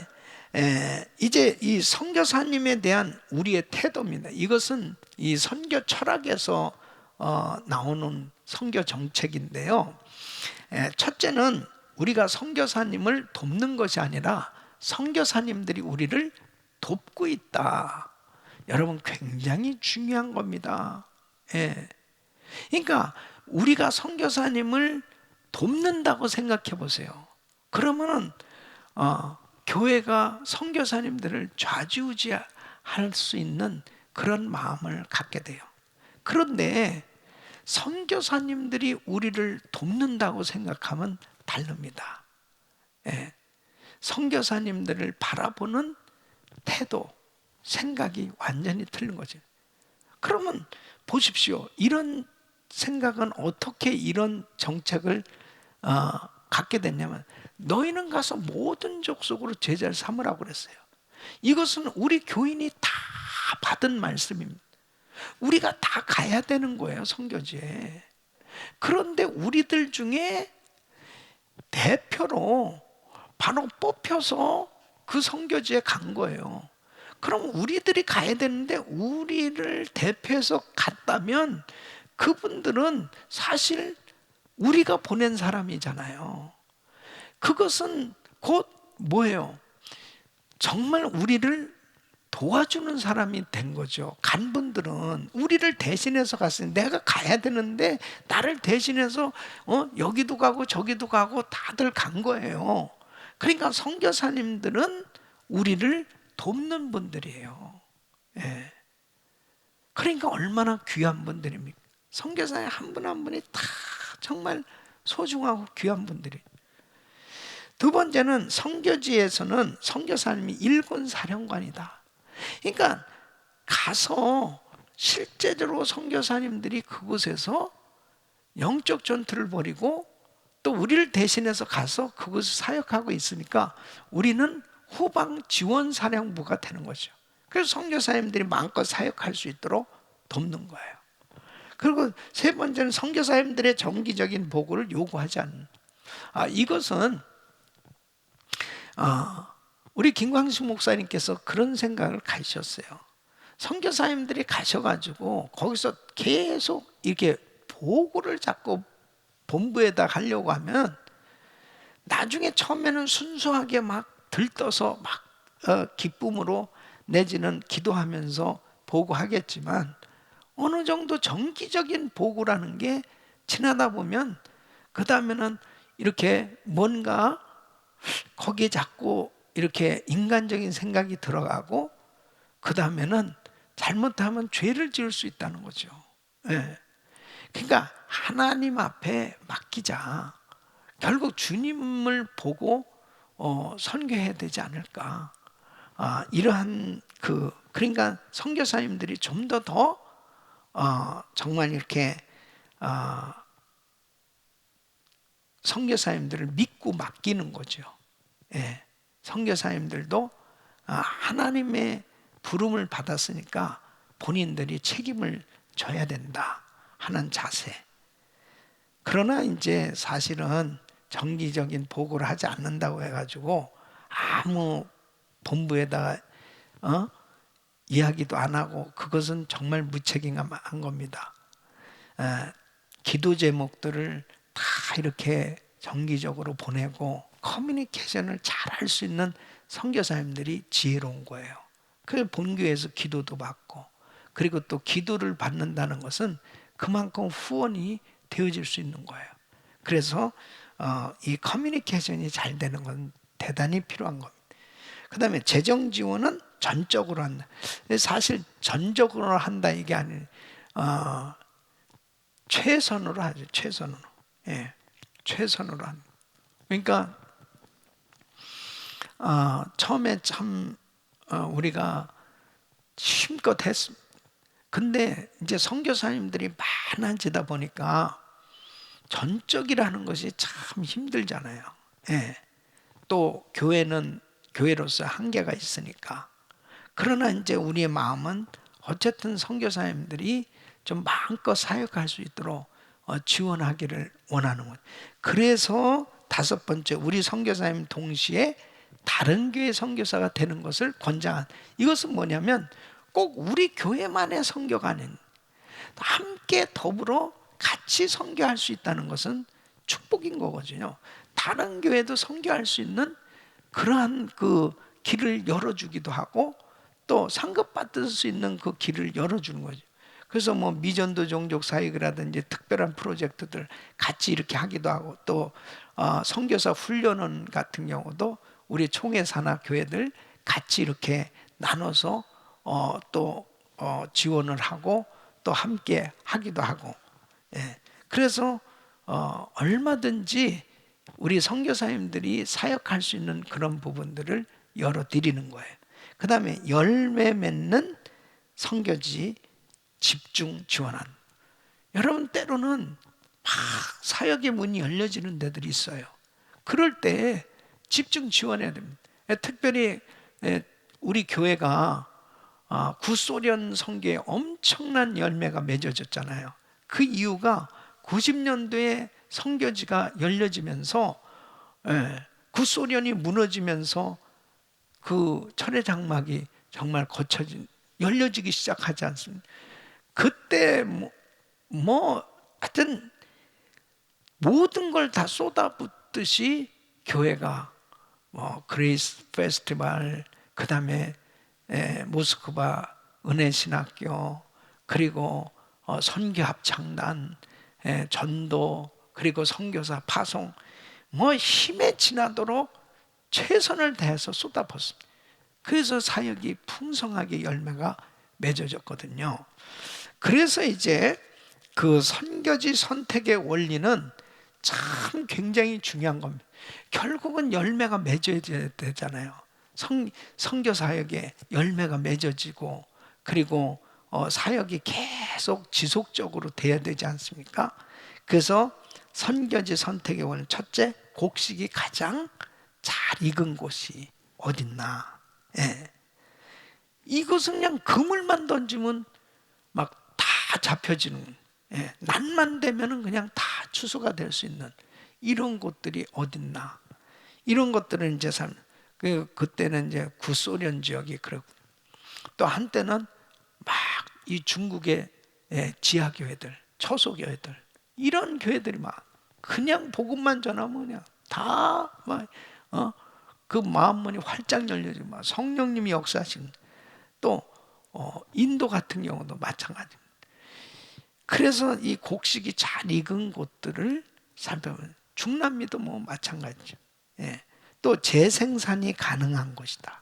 이제 이 선교사님에 대한 우리의 태도입니다. 이것은 이 선교 철학에서 나오는 선교 정책인데요. 첫째는 우리가 선교사님을 돕는 것이 아니라 선교사님들이 우리를 돕고 있다. 여러분 굉장히 중요한 겁니다. 그러니까 우리가 선교사님을 돕는다고 생각해 보세요. 그러면은 교회가 선교사님들을 좌지우지할 수 있는 그런 마음을 갖게 돼요. 그런데 선교사님들이 우리를 돕는다고 생각하면 다릅니다. 선교사님들을 바라보는 태도, 생각이 완전히 틀린 거죠. 그러면 보십시오. 이런 생각은 어떻게 이런 정책을 갖게 됐냐면 너희는 가서 모든 족속으로 제자를 삼으라고 그랬어요. 이것은 우리 교인이 다 받은 말씀입니다. 우리가 다 가야 되는 거예요, 선교지에. 그런데 우리들 중에 대표로 바로 뽑혀서 그 선교지에 간 거예요. 그럼 우리들이 가야 되는데 우리를 대표해서 갔다면 그분들은 사실 우리가 보낸 사람이잖아요. 그것은 곧 뭐예요? 정말 우리를 도와주는 사람이 된 거죠. 간 분들은 우리를 대신해서 갔으니 내가 가야 되는데 나를 대신해서 여기도 가고 저기도 가고 다들 간 거예요. 그러니까 선교사님들은 우리를 돕는 분들이에요. 그러니까 얼마나 귀한 분들입니까? 선교사의 한 분 한 분이 다 정말 소중하고 귀한 분들이. 두 번째는 선교지에서는 선교사님이 일군 사령관이다. 그러니까 가서 실제적으로 선교사님들이 그곳에서 영적 전투를 벌이고 또 우리를 대신해서 가서 그곳을 사역하고 있으니까 우리는 후방 지원 사령부가 되는 거죠. 그래서 선교사님들이 마음껏 사역할 수 있도록 돕는 거예요. 그리고 세 번째는 선교사님들의 정기적인 보고를 요구하지 않는. 이것은 우리 김광식 목사님께서 그런 생각을 가지셨어요. 선교사님들이 가셔가지고 거기서 계속 이렇게 보고를 자꾸 본부에다 하려고 하면 나중에 처음에는 순수하게 막 들떠서 막 기쁨으로 내지는 기도하면서 보고하겠지만 어느 정도 정기적인 보고라는 게 지나다 보면 그 다음에는 이렇게 뭔가 거기에 자꾸 이렇게 인간적인 생각이 들어가고 그 다음에는 잘못하면 죄를 지을 수 있다는 거죠. 예. 그러니까 하나님 앞에 맡기자. 결국 주님을 보고 선교해야 되지 않을까. 이러한 그러니까 선교사님들이 좀 더 정말 이렇게 선교사님들을 믿고 맡기는 거죠. 예. 선교사님들도 하나님의 부름을 받았으니까 본인들이 책임을 져야 된다 하는 자세. 그러나 이제 사실은 정기적인 보고를 하지 않는다고 해가지고 아무 본부에다가 이야기도 안 하고, 그것은 정말 무책임한 겁니다. 기도 제목들을 다 이렇게 정기적으로 보내고 커뮤니케이션을 잘 할 수 있는 선교사님들이 지혜로운 거예요. 그 본교에서 기도도 받고, 그리고 또 기도를 받는다는 것은 그만큼 후원이 되어질 수 있는 거예요. 그래서 이 커뮤니케이션이 잘 되는 건 대단히 필요한 겁니다. 그 다음에 재정 지원은 전적으로 한다. 사실 전적으로 한다 이게 아니에요. 최선으로 하죠. 최선으로. 예, 최선으로 한다. 그러니까 처음에 참 우리가 힘껏 했습니다. 근데 이제 선교사님들이 많아지다 보니까 전적이라는 것이 참 힘들잖아요. 예. 또 교회는 교회로서 한계가 있으니까. 그러나 이제 우리의 마음은 어쨌든 선교사님들이 좀 마음껏 사역할 수 있도록 지원하기를 원하는 거예요. 그래서 다섯 번째, 우리 선교사님 동시에 다른 교회 선교사가 되는 것을 권장한. 이것은 뭐냐면 꼭 우리 교회만의 선교가 아닌, 함께 더불어 같이 선교할 수 있다는 것은 축복인 거거든요. 다른 교회도 선교할 수 있는 그러한 그 길을 열어주기도 하고, 또 상급받을 수 있는 그 길을 열어주는 거죠. 그래서 뭐 미전도 종족 사역이라든지 특별한 프로젝트들 같이 이렇게 하기도 하고, 또 선교사 훈련원 같은 경우도 우리 총회 산하 교회들 같이 이렇게 나눠서 또 지원을 하고 또 함께 하기도 하고. 예. 그래서 얼마든지 우리 선교사님들이 사역할 수 있는 그런 부분들을 열어드리는 거예요. 그 다음에 열매 맺는 선교지 집중 지원한. 여러분, 때로는 막 사역의 문이 열려지는 데들이 있어요. 그럴 때 집중 지원해야 됩니다. 특별히 우리 교회가 구소련 선교에 엄청난 열매가 맺어졌잖아요. 그 이유가 90년도에 선교지가 열려지면서 구소련이 무너지면서 그 철의 장막이 정말 열려지기 시작하지 않습니까? 그때 하여튼 모든 걸 다 쏟아붓듯이 교회가 그레이스 페스티벌, 그 다음에 모스크바 은혜신학교, 그리고 선교 합창단, 전도, 그리고 선교사 파송, 힘에 지나도록 최선을 다해서 쏟아붓습니다. 그래서 사역이 풍성하게 열매가 맺어졌거든요. 그래서 이제 그 선교지 선택의 원리는 참 굉장히 중요한 겁니다. 결국은 열매가 맺어져야 되잖아요. 선교 사역에 열매가 맺어지고, 그리고 사역이 계속 지속적으로 돼야 되지 않습니까? 그래서 선교지 선택의 원리, 첫째, 곡식이 가장 잘 익은 곳이 어딨나. 예. 이것은 그냥 그물만 던지면 막 다 잡혀지는, 날만 되면은 그냥 다 추수가 될 수 있는 이런 곳들이 어딨나. 이런 것들은 이제 그때는 이제 구소련 지역이 그렇고, 또 한때는 막 이 중국의 지하교회들, 초소교회들, 이런 교회들이 막 그냥 복음만 전하면 그냥 다 막 그 마음문이 활짝 열려지고 막 성령님이 역사하시는. 또 인도 같은 경우도 마찬가지입니다. 그래서 이 곡식이 잘 익은 곳들을 살펴보면, 중남미도 마찬가지죠. 또 재생산이 가능한 곳이다.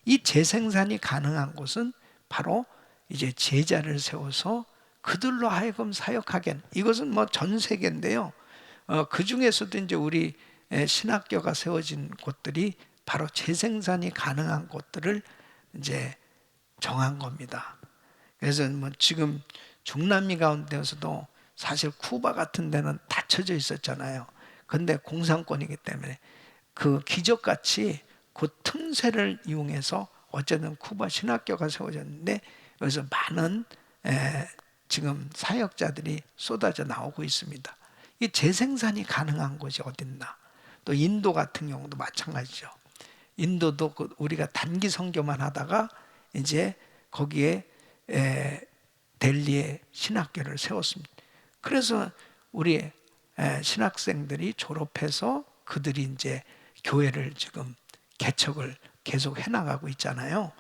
이 재생산이 가능한 곳은 바로 이제 제자를 세워서 그들로 하여금 사역하게 하는, 이것은 뭐 전 세계인데요. 그 중에서도 이제 우리 신학교가 세워진 곳들이 바로 재생산이 가능한 곳들을 이제 정한 겁니다. 그래서 뭐 지금 중남미 가운데서도 사실 쿠바 같은 데는 닫혀져 있었잖아요. 근데 공산권이기 때문에 그 기적같이 그 틈새를 이용해서 어쨌든 쿠바 신학교가 세워졌는데, 여기서 많은 지금 사역자들이 쏟아져 나오고 있습니다. 이 재생산이 가능한 곳이 어딨나. 또 인도 같은 경우도 마찬가지죠. 인도도 우리가 단기 선교만 하다가 이제 거기에 델리에 신학교를 세웠습니다. 그래서 우리 신학생들이 졸업해서 그들이 이제 교회를 지금 개척을 계속 해나가고 있잖아요.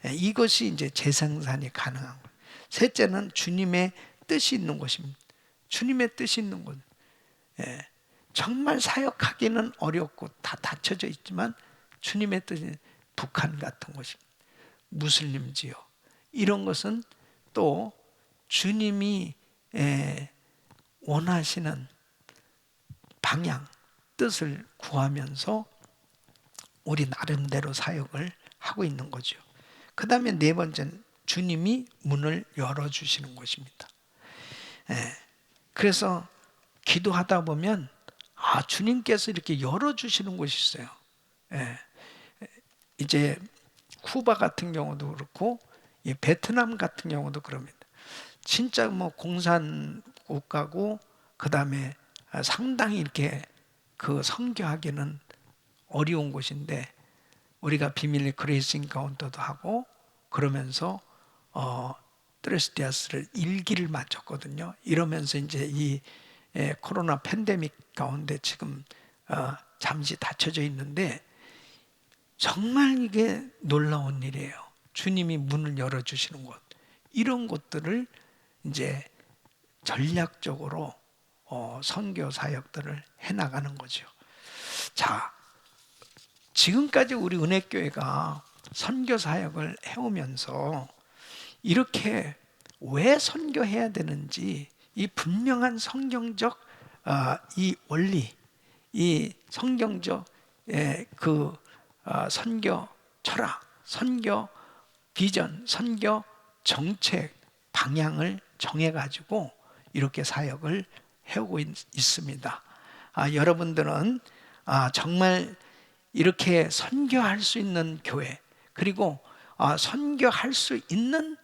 이것이 이제 재생산이 가능한 거예요. 셋째는 주님의 뜻이 있는 곳입니다. 주님의 뜻이 있는 곳. 정말 사역하기는 어렵고 다 닫혀져 있지만 주님의 뜻이 북한 같은 곳입니다. 무슬림 지역. 이런 것은 또 주님이 원하시는 방향, 뜻을 구하면서 우리 나름대로 사역을 하고 있는 거죠. 그 다음에 네 번째는 주님이 문을 열어주시는 곳입니다. 그래서 기도하다 보면 주님께서 이렇게 열어주시는 곳이 있어요. 이제 쿠바 같은 경우도 그렇고 베트남 같은 경우도 그럽니다. 진짜 뭐 공산 국가고 그 다음에 상당히 이렇게 그 선교하기는 어려운 곳인데 우리가 비밀리 그레이스 인카운터도 하고 그러면서 트레스티아스를 일기를 마쳤거든요. 이러면서 이제 이 코로나 팬데믹 가운데 지금 잠시 닫혀져 있는데 정말 이게 놀라운 일이에요. 주님이 문을 열어주시는 곳, 이런 곳들을 이제 전략적으로 선교 사역들을 해나가는 거죠. 자, 지금까지 우리 은혜교회가 선교 사역을 해오면서 이렇게 왜 선교해야 되는지 이 분명한 성경적 이 원리, 이 성경적 그 선교 철학, 선교 비전, 선교 정책 방향을 정해가지고 이렇게 사역을 해오고 있습니다. 여러분들은 정말 이렇게 선교할 수 있는 교회, 그리고 선교할 수 있는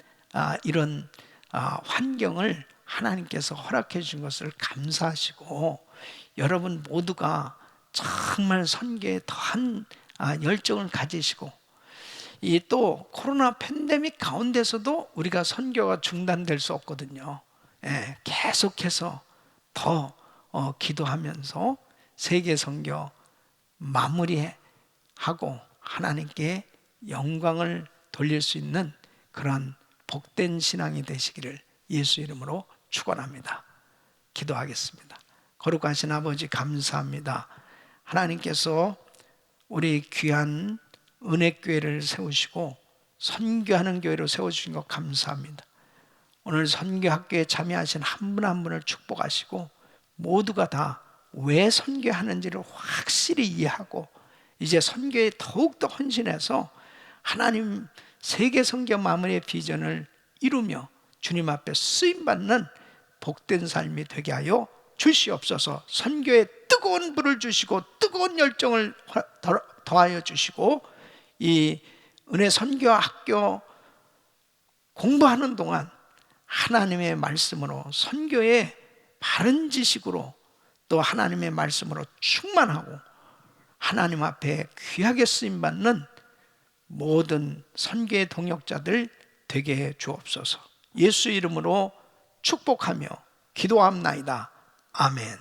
이런 환경을 하나님께서 허락해 주신 것을 감사하시고 여러분 모두가 정말 선교에 더한 열정을 가지시고 이 또 코로나 팬데믹 가운데서도 우리가 선교가 중단될 수 없거든요. 계속해서 더 기도하면서 세계 선교 마무리하고 하나님께 영광을 돌릴 수 있는 그런 복된 신앙이 되시기를 예수 이름으로 축원합니다. 기도하겠습니다. 거룩하신 아버지 감사합니다. 하나님께서 우리 귀한 은혜교회를 세우시고 선교하는 교회로 세워주신 것 감사합니다. 오늘 선교학교에 참여하신 한 분 한 분을 축복하시고 모두가 다 왜 선교하는지를 확실히 이해하고 이제 선교에 더욱더 헌신해서 하나님 세계 선교 마무리의 비전을 이루며 주님 앞에 쓰임받는 복된 삶이 되게 하여 주시옵소서. 선교에 뜨거운 불을 주시고 뜨거운 열정을 더하여 주시고 이 은혜 선교 학교 공부하는 동안 하나님의 말씀으로 선교의 바른 지식으로 또 하나님의 말씀으로 충만하고 하나님 앞에 귀하게 쓰임받는 모든 선교의 동역자들 되게 해 주옵소서. 예수 이름으로 축복하며 기도합나이다. 아멘.